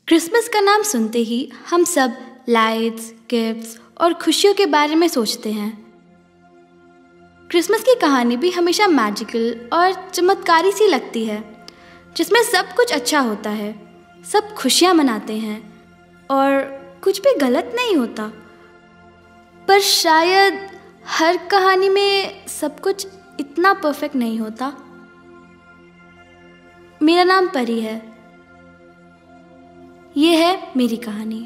Christmas का नाम सुनते ही हम सब लाइट्स, गिफ्ट्स और खुशियों के बारे में सोचते हैं। क्रिसमस की कहानी भी हमेशा मैजिकल और चमत्कारी सी लगती है, जिसमें सब कुछ अच्छा होता है, सब खुशियाँ मनाते हैं और कुछ भी गलत नहीं होता। पर शायद हर कहानी में सब कुछ इतना परफेक्ट नहीं होता। मेरा नाम परी है, ये है मेरी कहानी।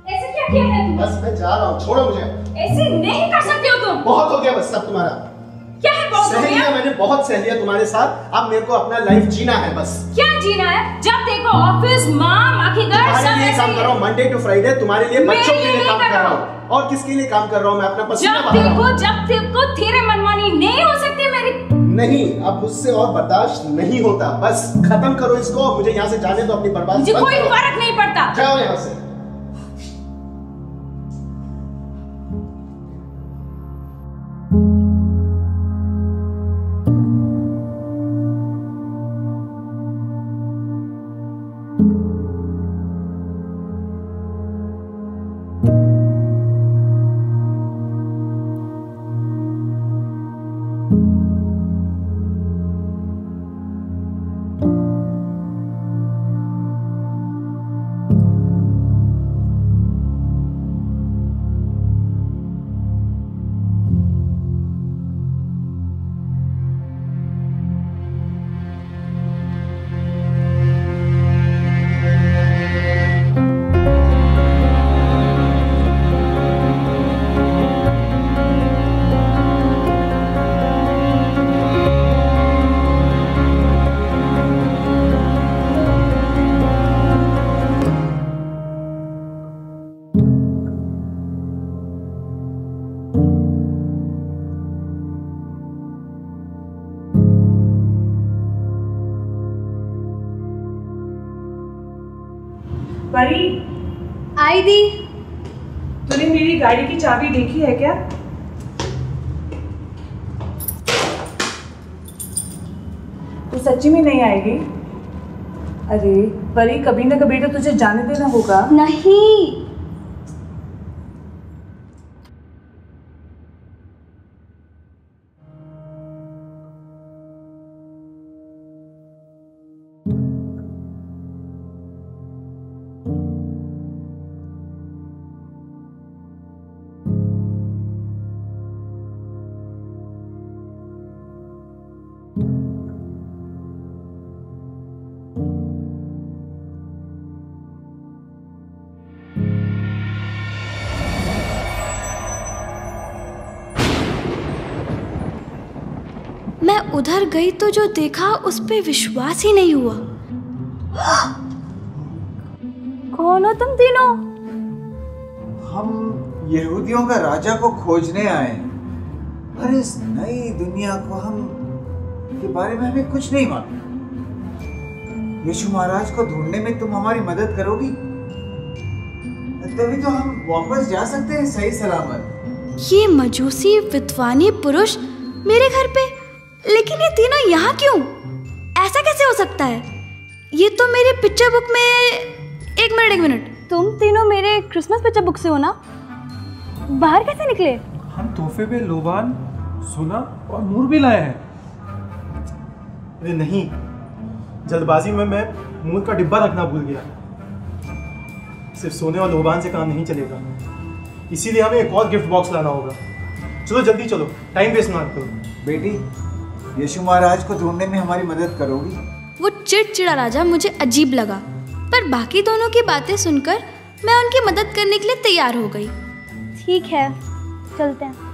ऐसे क्या किया है तुम? बस मैं जा रहा हूँ, छोड़ो मुझे। ऐसे नहीं कर सकते हो तुम। बहुत हो गया बस सब तुम्हारा। क्या है बहुत हो गया? मैंने बहुत सह लिया तुम्हारे साथ, अब मेरे को अपना लाइफ जीना है बस। क्या जीना है? जब देखो ऑफिस, माँ, बाकी घर सब तुम्हारे लिए काम कर रहा हूँ, मंडे टू फ्राइडे तुम्हारे लिए, बच्चों के लिए काम कर रहा हूँ। और किसके लिए काम कर रहा हूँ? मैं अपना पसीना बहा रहा हूँ। जब देखो तेरे मनमानी नहीं हो सकती मेरी। नहीं, अब मुझसे और बर्दाश्त नहीं होता। बस खत्म करो इसको, मुझे यहाँ से जाने दो, अपनी बर्बादी। मुझे कोई फर्क नहीं पड़ता। जाओ यहाँ से। परी, आई दी। तूने मेरी गाड़ी की चाबी देखी है क्या? तू सच्ची में नहीं आएगी? अरे परी, कभी ना कभी तो तुझे जाने देना होगा। नहीं, मैं उधर गई तो जो देखा उस पे विश्वास ही नहीं हुआ। कौन हो तुम तीनों? हम यहूदियों का राजा को खोजने आए, पर इस नई दुनिया को के बारे में हमें कुछ नहीं मालूम। यीशु महाराज को ढूंढने में तुम हमारी मदद करोगी, तभी तो हम वापस जा सकते हैं सही सलामत। ये मजूसी विद्वानी पुरुष मेरे घर पे, लेकिन ये तीनों यहाँ क्यों? ऐसा कैसे हो सकता है? ये तो मेरे पिक्चर बुक में। एक मिनट, तुम तीनों मेरे क्रिसमस पिक्चर बुक से हो ना? बाहर कैसे निकले? हम तोहफे में लोबान, सोना और नूर भी लाए हैं। अरे नहीं, जल्दबाजी में मैं नूर का डिब्बा रखना भूल गया। सिर्फ सोने और लोबान से काम नहीं चलेगा, इसीलिए हमें एक और गिफ्ट बॉक्स लाना होगा। चलो जल्दी चलो, टाइम वेस्ट ना करो। बेटी, यीशु महाराज को ढूंढने में हमारी मदद करोगी? वो चिड़चिड़ा राजा मुझे अजीब लगा, पर बाकी दोनों की बातें सुनकर मैं उनकी मदद करने के लिए तैयार हो गई। ठीक है, चलते हैं।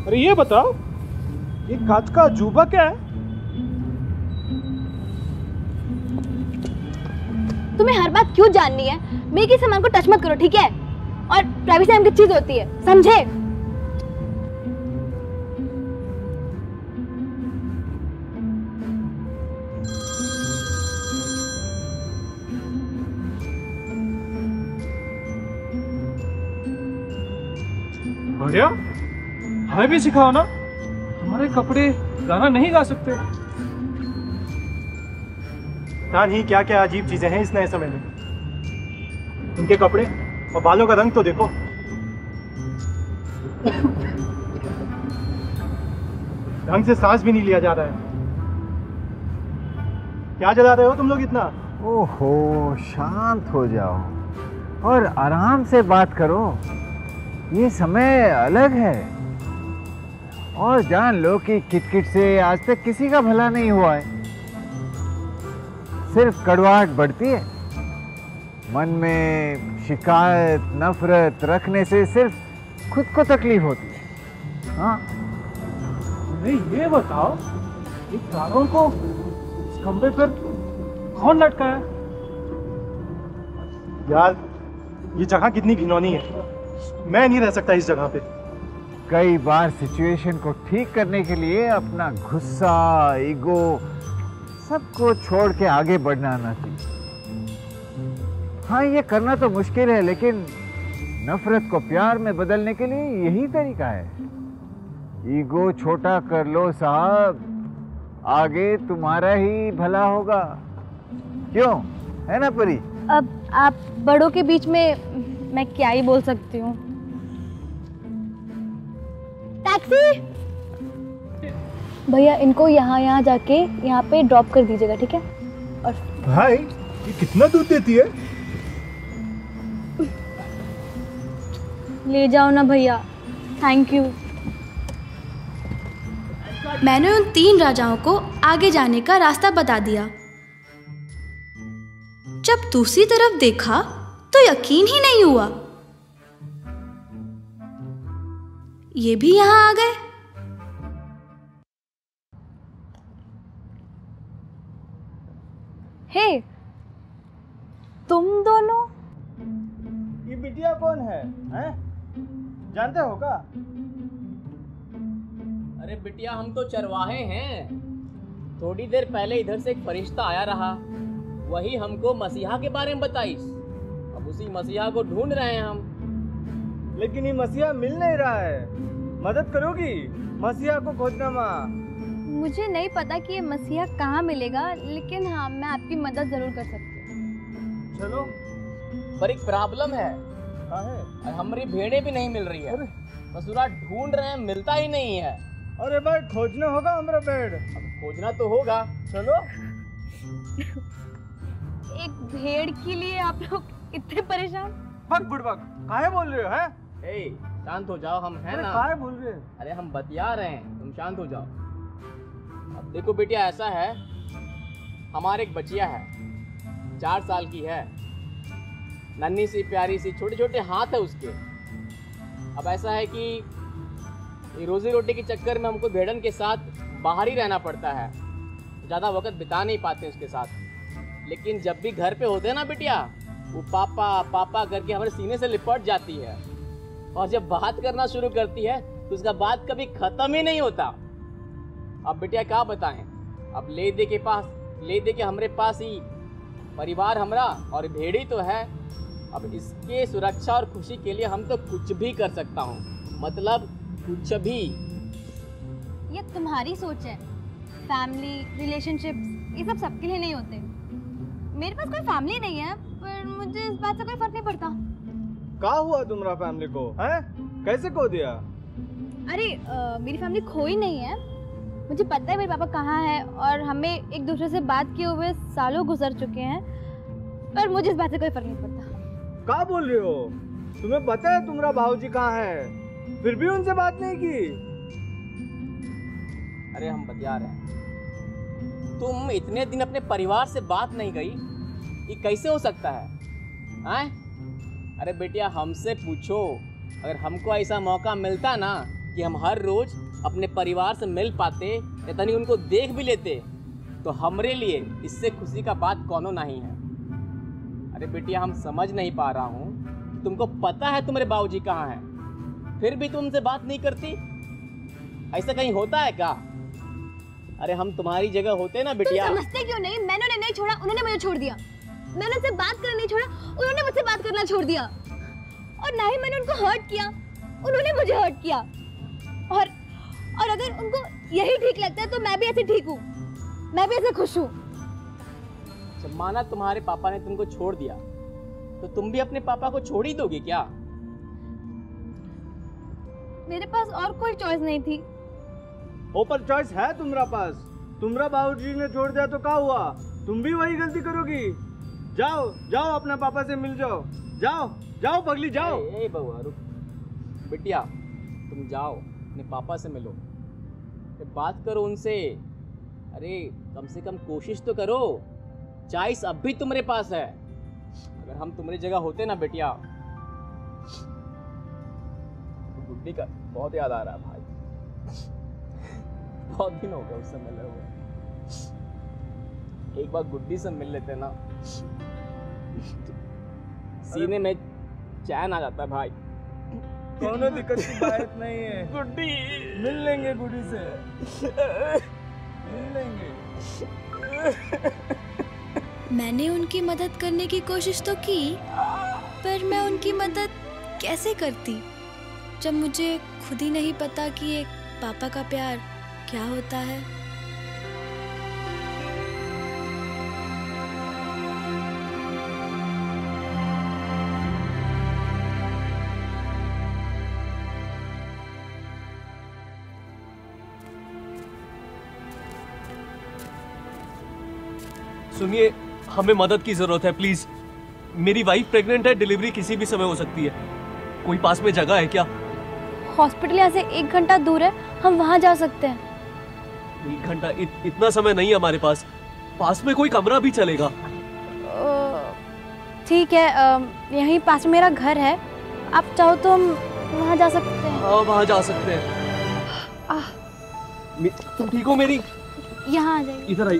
अरे ये बताओ, ये कांच का अजूबा क्या है? तुम्हें हर बात क्यों जाननी है? मेरे सामान को टच मत करो, ठीक है? और प्राइवेसी नाम की चीज होती है, समझे? बढ़िया, हमें भी सिखाओ ना। हमारे कपड़े गाना नहीं गा सकते। पता नहीं क्या क्या अजीब चीजें हैं इस नए समय में। उनके कपड़े और बालों का रंग तो देखो। ढंग से सांस भी नहीं लिया जा रहा है। क्या जला रहे हो तुम लोग इतना? ओहो, शांत हो जाओ और आराम से बात करो। ये समय अलग है और जान लो कि किटकिट से आज तक किसी का भला नहीं हुआ है। सिर्फ कड़वाहट बढ़ती है। मन में शिकायत, नफरत रखने से सिर्फ खुद को तकलीफ होती है। हाँ, नहीं, ये बताओ, इन तारों को इस खंबे पर कौन लटका है? यार, ये जगह कितनी घिनौनी है। मैं नहीं रह सकता इस जगह पे। कई बार सिचुएशन को ठीक करने के लिए अपना गुस्सा, ईगो सबको छोड़ के आगे बढ़ना आना चाहिए। हाँ, ये करना तो मुश्किल है, लेकिन नफरत को प्यार में बदलने के लिए यही तरीका है। ईगो छोटा कर लो साहब, आगे तुम्हारा ही भला होगा। क्यों, है ना परी? अब आप बड़ों के बीच में मैं क्या ही बोल सकती हूँ। टैक्सी भैया, इनको यहाँ जाके यहाँ पे ड्रॉप कर दीजिएगा, ठीक है? और भाई, ये कितना दूध देती है? ले जाओ ना भैया, थैंक यू। मैंने उन 3 राजाओं को आगे जाने का रास्ता बता दिया। जब दूसरी तरफ देखा तो यकीन ही नहीं हुआ, ये भी यहाँ आ गए। हे, तुम दोनों? ये बिटिया कौन है? हैं? जानते हो क्या? अरे बिटिया, हम तो चरवाहे हैं। थोड़ी देर पहले इधर से एक फरिश्ता आया रहा, वही हमको मसीहा के बारे में बताई। अब उसी मसीहा को ढूंढ रहे हैं हम। लेकिन ये मसीहा मिल नहीं रहा है। मदद करोगी मसीहा को खोजना माँ? मुझे नहीं पता कि ये मसीहा कहाँ मिलेगा, लेकिन हाँ, मैं आपकी मदद जरूर कर सकती हूँ। चलो। पर एक प्रॉब्लम है, है? हमारी भेड़ें भी नहीं मिल रही है। ससुरा ढूंढ रहे हैं, मिलता ही नहीं है। अरे भाई, खोजना होगा हमारा पेड़। अब खोजना तो होगा। चलो। एक भेड़ के लिए आप लोग इतने परेशान? बक बुड़बक, काहे बोल रहे हो? हैं? ए, शांत हो जाओ, हम हैं ना। काहे बोल रहे हो? अरे हम बतिया रहे हैं, तुम शांत हो जाओ। अब देखो बेटिया, ऐसा है, हमारे एक बचिया है, 4 साल की है, नन्ही सी प्यारी सी, छोटे छोटे हाथ है उसके। अब ऐसा है कि ये रोजी रोटी के चक्कर में हमको भेड़न के साथ बाहर ही रहना पड़ता है, ज़्यादा वक्त बिता नहीं पाते उसके साथ। लेकिन जब भी घर पे होते हैं ना बिटिया, वो पापा पापा करके हमारे सीने से लिपट जाती है, और जब बात करना शुरू करती है तो उसका बात कभी ख़त्म ही नहीं होता। अब बिटिया क्या बताएं, अब ले दे के हमारे पास ही परिवार हमरा और भेड़ी तो है। अब इसके सुरक्षा और खुशी के लिए हम तो कुछ भी कर सकता हूँ, मतलब कुछ भी। ये तुम्हारी सोच है। फैमिली, रिलेशनशिप्स, ये सब सबके लिए नहीं होते। मेरे पास कोई फैमिली नहीं है, पर मुझे इस बात से कोई फर्क नहीं पड़ता। क्या हुआ तुम्हारा फैमिली को? हैं? कैसे खो दिया? अरे मेरी फैमिली खोई नहीं है। मुझे पता है मेरे पापा कहाँ हैं, और हमें एक दूसरे से बात किए हुए सालों गुजर चुके हैं, पर मुझे इस बात से कोई फर्क नहीं पड़ता। क्या बोल रहे हो? तुम्हें पता है तुम्हारा भाऊजी कहाँ है, फिर भी उनसे बात नहीं की? अरे हम बतिया रहे हैं, तुम इतने दिन अपने परिवार से बात नहीं गई, ये कैसे हो सकता है? आए? अरे बेटिया, हमसे पूछो, अगर हमको ऐसा मौका मिलता ना कि हम हर रोज अपने परिवार से मिल पाते, या नहीं उनको देख भी लेते, तो हमारे लिए इससे खुशी का बात कौनो नहीं है। अरे बेटिया, हम समझ नहीं पा रहा हूँ तुमको पता है तुम्हारे बाबूजी कहाँ हैं, फिर भी तुम उनसे बात नहीं करती? ऐसा कहीं होता है क्या? अरे हम तुम्हारी जगह होते ना बिटिया। तुम समझते क्यों नहीं? मैंने उन्हें नहीं छोड़ा, उन्होंने मुझे छोड़ दिया। मैंने उनसे बात करना नहीं छोड़ा, उन्होंने मुझसे बात करना छोड़ दिया। और ना ही मैंने उनको हर्ट किया, उन्होंने मुझे हर्ट किया। और अगर उनको यही ठीक लगता है तो मैं भी ऐसे ठीक हूँ, मैं भी ऐसे खुश हूँ। जब माना तुम्हारे पापा ने तुमको छोड़ दिया तो तुम भी अपने पापा को छोड़ ही दोगे क्या? मेरे पास और कोई चॉइस नहीं थी। ऊपर चॉइस है तुम्हारा पास। तुम्हारा बाबूजी ने छोड़ दिया तो क्या हुआ? तुम भी वही गलती करोगी? जाओ जाओ अपने पापा से मिल जाओ। जाओ जाओ पगली जाओ। ए बउआ रुक। बिटिया तुम जाओ अपने पापा से मिलो, बात करो उनसे। अरे कम से कम कोशिश तो करो, चॉइस अब भी तुम्हारे पास है। अगर हम तुम्हारी जगह होते ना बिटिया, तो गुड्डी का बहुत याद आ रहा है भाई। बहुत दिन हो गए उससे मिले हुए। एक बार गुड्डी से मिल लेते ना, सीने में चैन आ जाता है भाई। कोनो दिक्कत की बात नहीं है। गुड्डी मिल लेंगे, गुड्डी से मिल लेंगे। मैंने उनकी मदद करने की कोशिश तो की, पर मैं उनकी मदद कैसे करती जब मुझे खुद ही नहीं पता कि एक पापा का प्यार क्या होता है। सुनिए, हमें मदद की जरूरत है प्लीज। मेरी वाइफ प्रेग्नेंट है, डिलीवरी किसी भी समय हो सकती है। कोई पास में जगह है क्या? हॉस्पिटल यहाँ से 1 घंटा दूर है, हम वहाँ जा सकते हैं। 1 घंटा? इतना समय नहीं है हमारे पास। पास में कोई कमरा भी चलेगा। ठीक है, यहीं पास में मेरा घर है, आप चाहो तो हम वहाँ जा सकते हैं। हाँ वहाँ जा सकते हैं। तुम ठीक हो मेरी? यहाँ आ जाइए। इधर आई।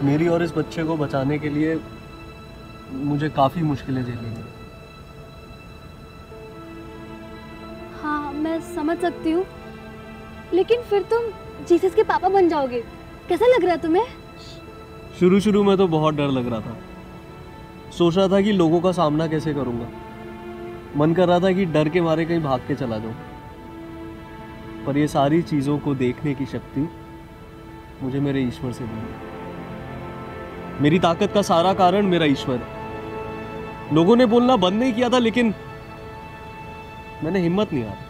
मेरी और इस बच्चे को बचाने के लिए मुझे काफी मुश्किलें झेलनी पड़ी। हाँ मैं समझ सकती हूँ, लेकिन फिर तुम जीसस के पापा बन जाओगे, कैसा लग रहा है तुम्हें? शुरू में तो बहुत डर लग रहा था। सोच रहा था कि लोगों का सामना कैसे करूंगा। मन कर रहा था कि डर के मारे कहीं भाग के चला जाऊं। पर ये सारी चीजों को देखने की शक्ति मुझे मेरे ईश्वर से मिली। मेरी ताकत का सारा कारण मेरा ईश्वर है। लोगों ने बोलना बंद नहीं किया था, लेकिन मैंने हिम्मत नहीं हारी।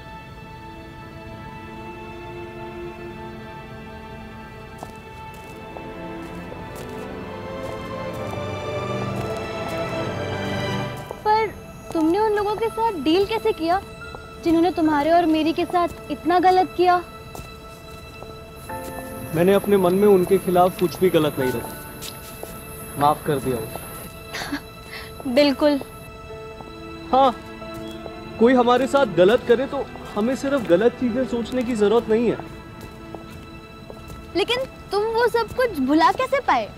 पर तुमने उन लोगों के साथ डील कैसे किया जिन्होंने तुम्हारे और मेरी के साथ इतना गलत किया? मैंने अपने मन में उनके खिलाफ कुछ भी गलत नहीं रखा। माफ कर दिया। बिल्कुल। हाँ, कोई हमारे साथ गलत करे तो हमें सिर्फ गलत चीजें सोचने की जरूरत नहीं है। लेकिन तुम वो सब कुछ भुला कैसे पाए?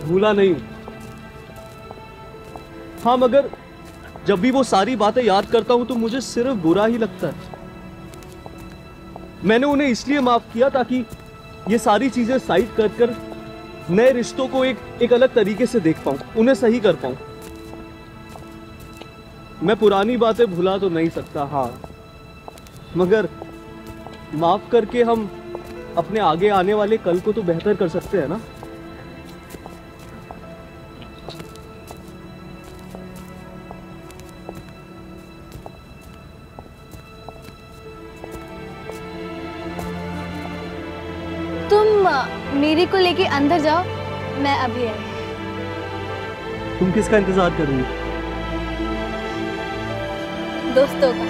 भूला नहीं। हाँ, मगर जब भी वो सारी बातें याद करता हूं तो मुझे सिर्फ बुरा ही लगता है। मैंने उन्हें इसलिए माफ किया ताकि ये सारी चीजें साइड कर नए रिश्तों को एक अलग तरीके से देख पाऊं, उन्हें सही कर पाऊं। मैं पुरानी बातें भुला तो नहीं सकता, हाँ, मगर माफ करके हम अपने आगे आने वाले कल को तो बेहतर कर सकते हैं ना। मेरी को लेके अंदर जाओ, मैं अभी आई। तुम किसका इंतजार कर रही हो? दोस्तों का।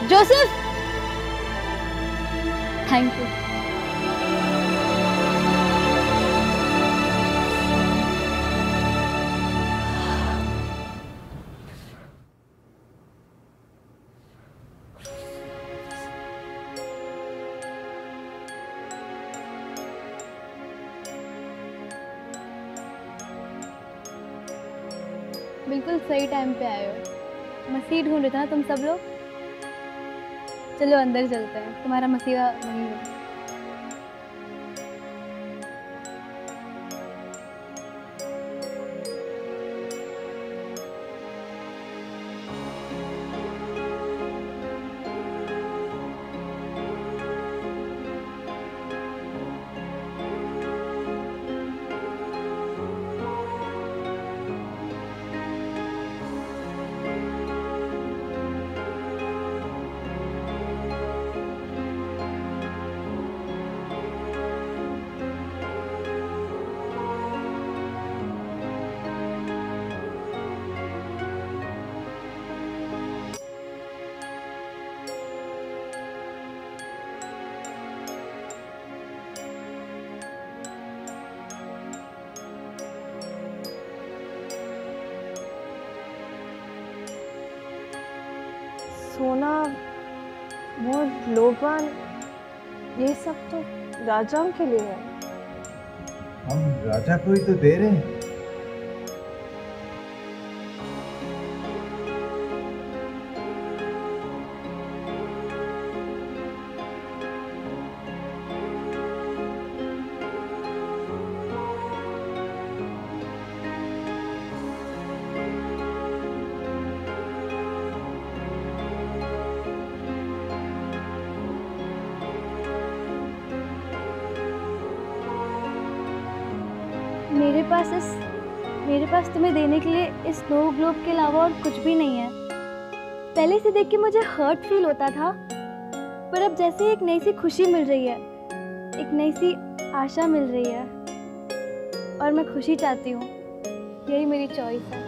जो जोसेफ, थैंक यू। बिल्कुल सही टाइम पे आए हो। मसीह ढूंढ रहे थे ना तुम सब लोग। चलो अंदर चलते हैं, तुम्हारा मसीहा वहीं है। सोना, वो लोबान, ये सब तो राजाओं के लिए है। हम राजा को ही तो दे रहे हैं। मेरे पास तुम्हें देने के लिए इस स्नो ग्लोब के अलावा और कुछ भी नहीं है। पहले से देख के मुझे हर्ट फील होता था, पर अब जैसे एक नई सी खुशी मिल रही है, एक नई सी आशा मिल रही है, और मैं खुशी चाहती हूँ। यही मेरी चॉइस है।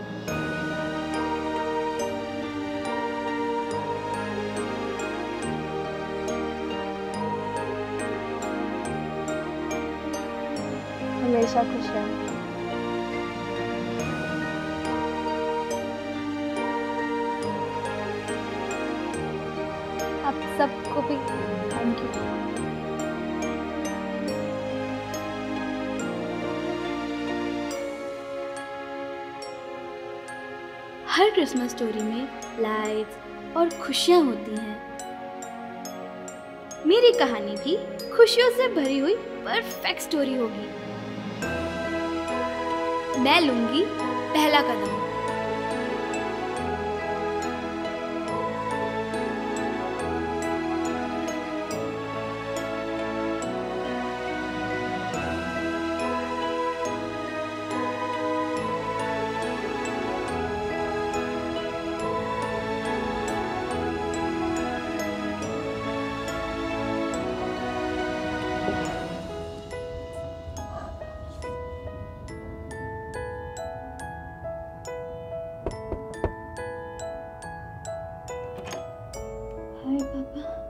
हमेशा खुश रहें। आप सबको भी thank you. Her Christmas story में लाइट्स और खुशियाँ होती हैं। मेरी कहानी भी खुशियों से भरी हुई परफेक्ट स्टोरी होगी। मैं लूंगी पहला कदम। हाय पापा।